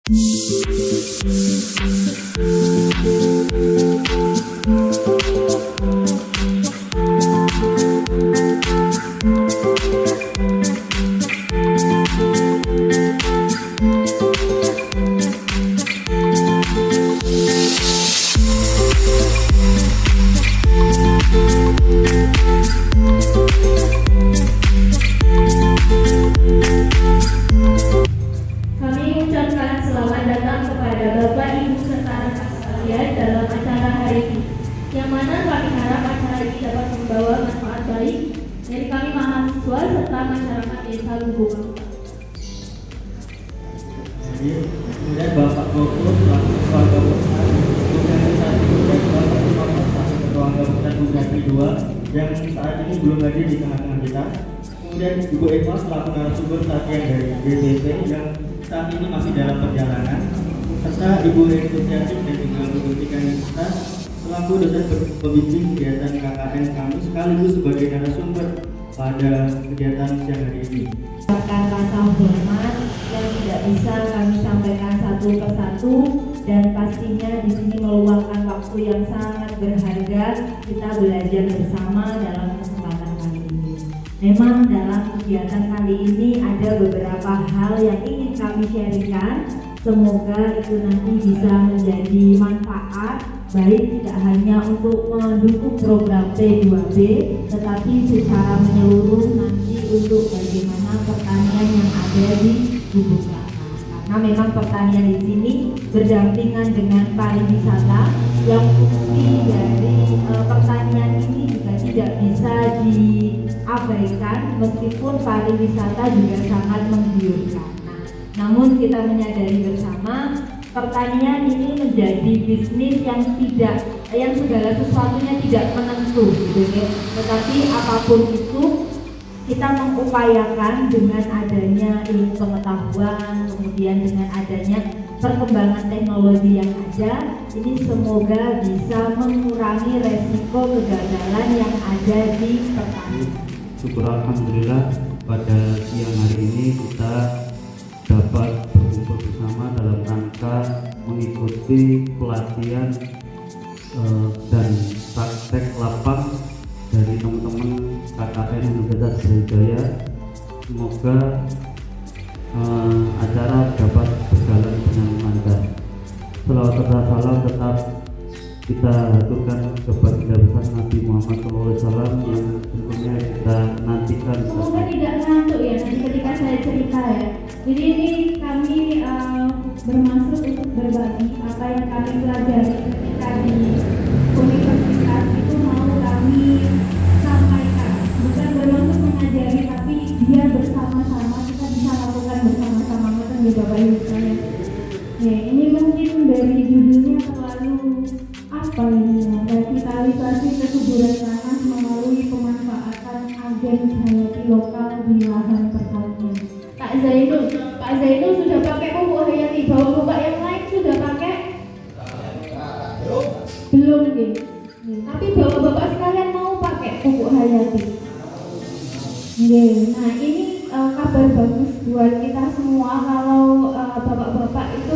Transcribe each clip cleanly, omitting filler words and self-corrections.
Kami ucapkan selamat datang kepada Bapak, Ibu, serta rekan sekalian dalam acara hari ini, yang mana kami harap acara ini dapat membawa manfaat baik dari kami mahasiswa serta masyarakat Desa Lubuk Angsa. Kemudian Bapak Goko selaku keluarga besar organisasi dan Bapak Imam selaku keluarga besar Bugatti 2 yang saat ini belum hadir di tengah-tengah kita. Kemudian Ibu Eva selaku narasumber latihan dari BPP yang saat ini masih dalam perjalanan, serta Ibu Reni Yasin dan juga Bu Tika Nista selaku dosen pembimbing kegiatan KKN kami sekaligus sebagai narasumber pada kegiatan siang hari ini. Kata hormat yang tidak bisa kami sampaikan satu persatu, dan pastinya di sini meluangkan waktu yang sangat berharga kita belajar bersama dalam kesempatan kali ini. Memang dalam kegiatan kali ini ada beberapa hal yang ingin kami sharingkan. Semoga itu nanti bisa menjadi manfaat baik tidak hanya untuk mendukung program P2B, tetapi secara menyeluruh nanti untuk bagaimana pertanian yang ada di Lubuk Angsa. Karena memang pertanian di sini berdampingan dengan pariwisata, yang fungsi dari pertanian ini juga tidak bisa diabaikan meskipun pariwisata juga sangat menggiurkan. Namun kita menyadari bersama pertanian ini menjadi bisnis yang segala sesuatunya tidak menentu, gitu ya. Tetapi apapun itu kita mengupayakan dengan adanya ilmu pengetahuan, kemudian dengan adanya perkembangan teknologi yang ada, ini semoga bisa mengurangi resiko kegagalan yang ada di pertanian. Syukur alhamdulillah pada siang hari ini kita dapat berkumpul bersama dalam rangka mengikuti pelatihan dan praktek lapang dari teman-teman KKN Universitas Brawijaya. Semoga acara dapat berjalan dengan lancar. Selawat serta salam tetap kita haturkan kepada besar Nabi Muhammad SAW yang tentunya kita nantikan. Semoga tidak ngantuk ya nanti ketika saya cerita ya. Jadi ini kami bermaksud untuk berbagi apa yang kami pelajari ketika di universitas itu mau kami sampaikan. Bukan bermaksud mengajari, tapi dia bersama-sama kita bisa lakukan bersama-sama dengan Bapak Ibu sekalian. Ya, ini mungkin dari judulnya terlalu apa ini ya, revitalisasi kesuburan tanah melalui pemanfaatan agen hayati lokal di lahan pertanian. Pak Zainul sudah pakai pupuk hayati, bapak yang lain sudah pakai? Belum nih. Tapi bapak sekalian mau pakai pupuk hayati? Nah ini kabar bagus buat kita semua kalau bapak-bapak itu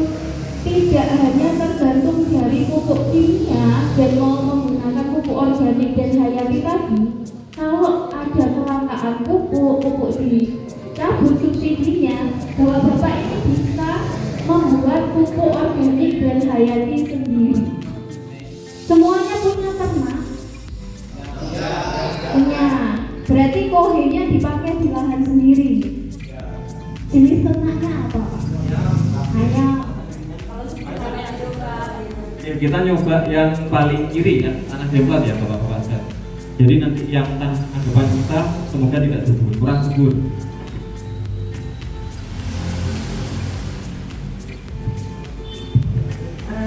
tidak hanya tergantung dari pupuk kimia dan mau menggunakan pupuk organik dan hayati tadi. Kalau ada kelangkaan pupuk dicabut subsidinya, bapak-bapak ini bisa membuat pupuk organik dan hayati sendiri. Semuanya punya ternak? Punya. Berarti kohenya dipakai di lahan sendiri. Jenis ternaknya apa, Pak? Ayam. Kita nyoba yang paling kiri ya, tanah hebat ya bapak-bapak. Jadi nanti yang tanah depan kita semoga tidak subur, kurang subur.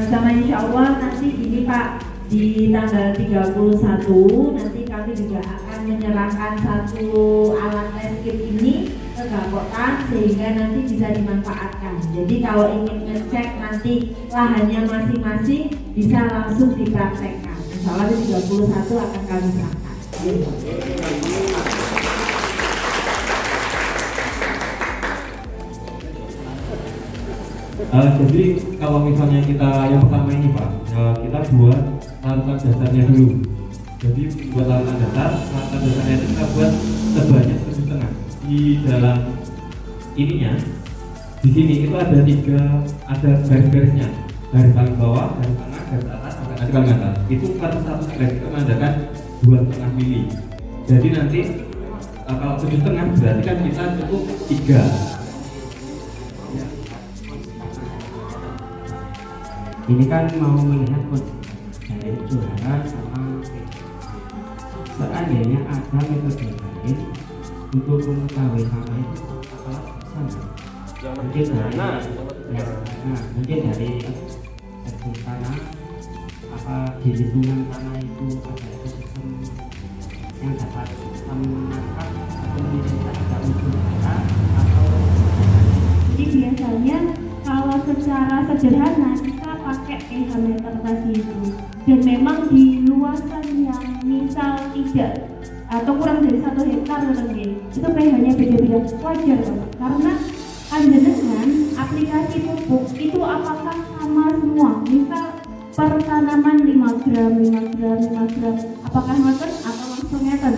Sama insya Allah nanti ini Pak, di tanggal 31 nanti kami juga akan menyerahkan satu alat test kit ini ke Gapotan sehingga nanti bisa dimanfaatkan. Jadi kalau ingin ngecek nanti lahannya masing-masing bisa langsung dipraktekkan. Insya Allah di 31 akan kami serahkan. Jadi kalau misalnya kita yang pertama ini Pak, kita buat larutan dasarnya dulu. Jadi buat larutan dasarnya itu kita buat sebanyak 7,5 di dalam ininya. Di sini itu ada garis-garisnya, garis paling bawah, garis tengah, garis atas, sampai nanti paling atas. Itu per satu garis itu menandakan 2,5 mili. Jadi nanti kalau 7,5 berarti kan kita cukup 3. Ini kan mau melihat dari juara sama seandainya ada metode lain untuk mengetahui sama itu apakah bisa mungkin dari ekosistem tanah apa di lingkungan tanah itu ada ekosistem yang dapat menangkap atau mendeteksi ada unsur hara atau Jadi biasanya kalau secara sederhana kita pakai pH-meter tadi itu, dan memang di luasan yang misal tidak atau kurang dari 1 hektar itu pH-nya beda-beda, wajar Bapak, karena panjenengan aplikasi pupuk itu apakah sama semua, misal per tanaman 5 gram, apakah ngoten atau langsung ngeten?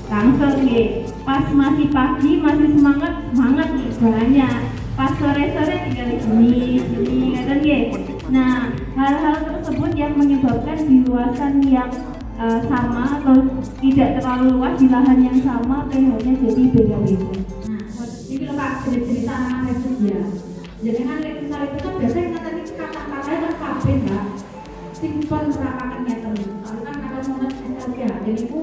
Langsung nggih. Pas masih pagi masih semangat nih banyak. Pas sore-sore tinggal gini ngeten nggih. Nah, hal-hal tersebut yang menyebabkan di luasan yang sama atau tidak terlalu luas di lahan yang sama pH-nya jadi beda-beda. Nah, ini lho Pak, jenis tanaman refugia. Jadi kan misal itu kan biasanya kita tadi kata-katanya kan kabeh Mbak. Simpen perapakan ngeten. Kalau kan kalau momen SLG, jadi itu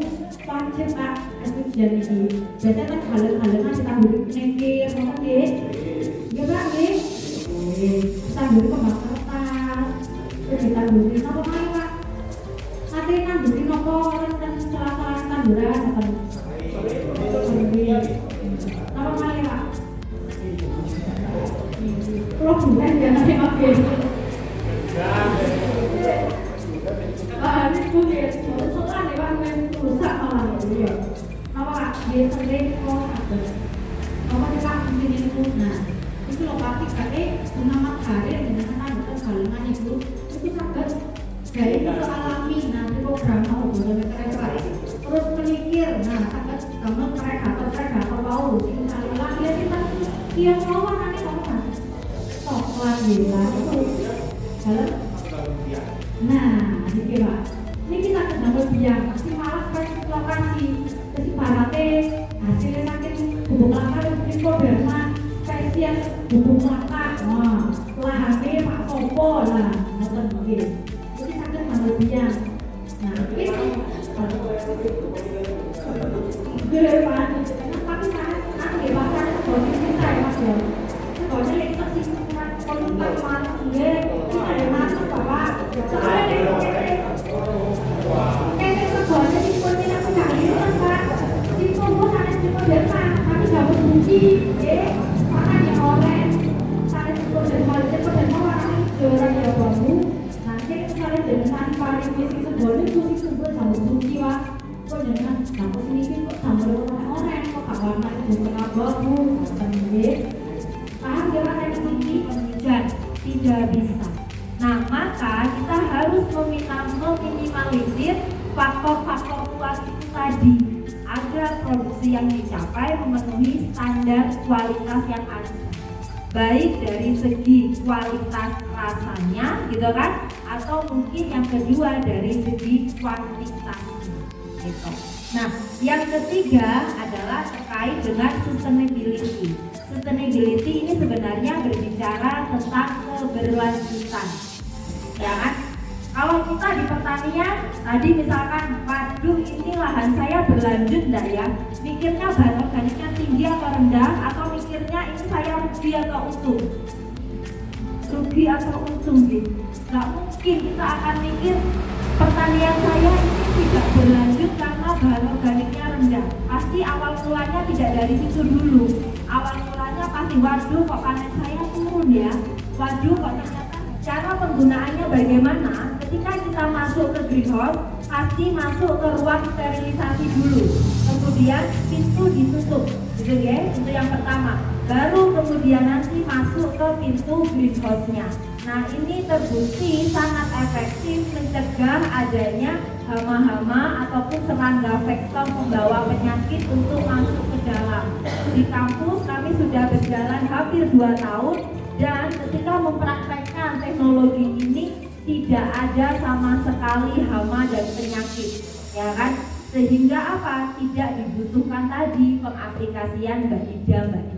wajib Pak refugia ini. Biasanya kan hal-halangan ditamburi nengkir, ngoten nggih. Iya Pak nggih. Ditamburi kembang kertas. Terus ditamburi napa maneh Pak? Nanti namburi nopo dan salah-salah tanduran apa? Apa maneh Pak? Bukan jangan oke. Ini mungkin soal nih Pak, rusak malah ya. Apa dia sering kok ada. Apa kita mungkin itu nah itu loh Pak kita bunga matahari dengan tanduran galengan itu sangat dari itu alami nanti program mau mereka terus menikir nah sangat kamu mereka mau misalnya dia mau nanti mau coklat gila itu dalam nah gitu Pak ini kita sedang berbiang masih malas kan lokasi jadi barate hasilnya sakit bubuk langka di Koderma spesies bubuk langka wah lahannya Pak Sopo lah nonton mungkin jadi sakit sedang berbiang nah itu gede Pak tapi saya nanti pasar posisi saya Mas ya pokoknya itu sih kalau tak malam dia ada masuk Bapak soalnya sebenarnya di sini aku cari kan Pak di kumpul sana cuma berapa tapi dapat bukti makan yang oren sana cuma dan warna hijau ya bambu nanti misalnya dengan paling basic sebenarnya bukti sebenarnya dapat bukti Pak kok dengan dapat ini kok tambah warna oren kok gak warna hijau tengah bambu paham ya Pak ini hujan tidak bisa. Nah, maka kita harus meminimalisir faktor-faktor luas itu tadi agar produksi yang dicapai memenuhi standar kualitas yang ada. Baik dari segi kualitas rasanya, gitu kan? Atau mungkin yang kedua dari segi kuantitasnya, gitu. Nah, yang ketiga adalah terkait dengan sustainability. Sustainability ini sebenarnya berbicara tentang keberlanjutan, ya kan? Kalau kita di pertanian tadi misalkan, waduh ini lahan saya berlanjut enggak ya? Mikirnya bahan organiknya tinggi atau rendah, atau mikirnya ini saya rugi atau untung? Rugi atau untung gitu? Nggak mungkin kita akan mikir pertanian saya ini tidak berlanjut karena bahan organiknya rendah. Pasti awal mulanya tidak dari situ dulu. Awal mulanya pasti waduh kok panen saya turun ya. Waduh kok ternyata cara penggunaannya bagaimana? Ketika kita masuk ke greenhouse pasti masuk ke ruang sterilisasi dulu. Kemudian pintu ditutup, gitu ya. Itu yang pertama. baru kemudian nanti masuk ke pintu greenhouse-nya. Nah, ini terbukti sangat efektif mencegah adanya hama-hama ataupun serangga vektor pembawa penyakit untuk masuk ke dalam. Di kampus kami sudah berjalan hampir 2 tahun dan ketika mempraktekkan teknologi ini tidak ada sama sekali hama dan penyakit, ya kan? Sehingga apa? Tidak dibutuhkan tadi pengaplikasian Mbak Ida, Mbak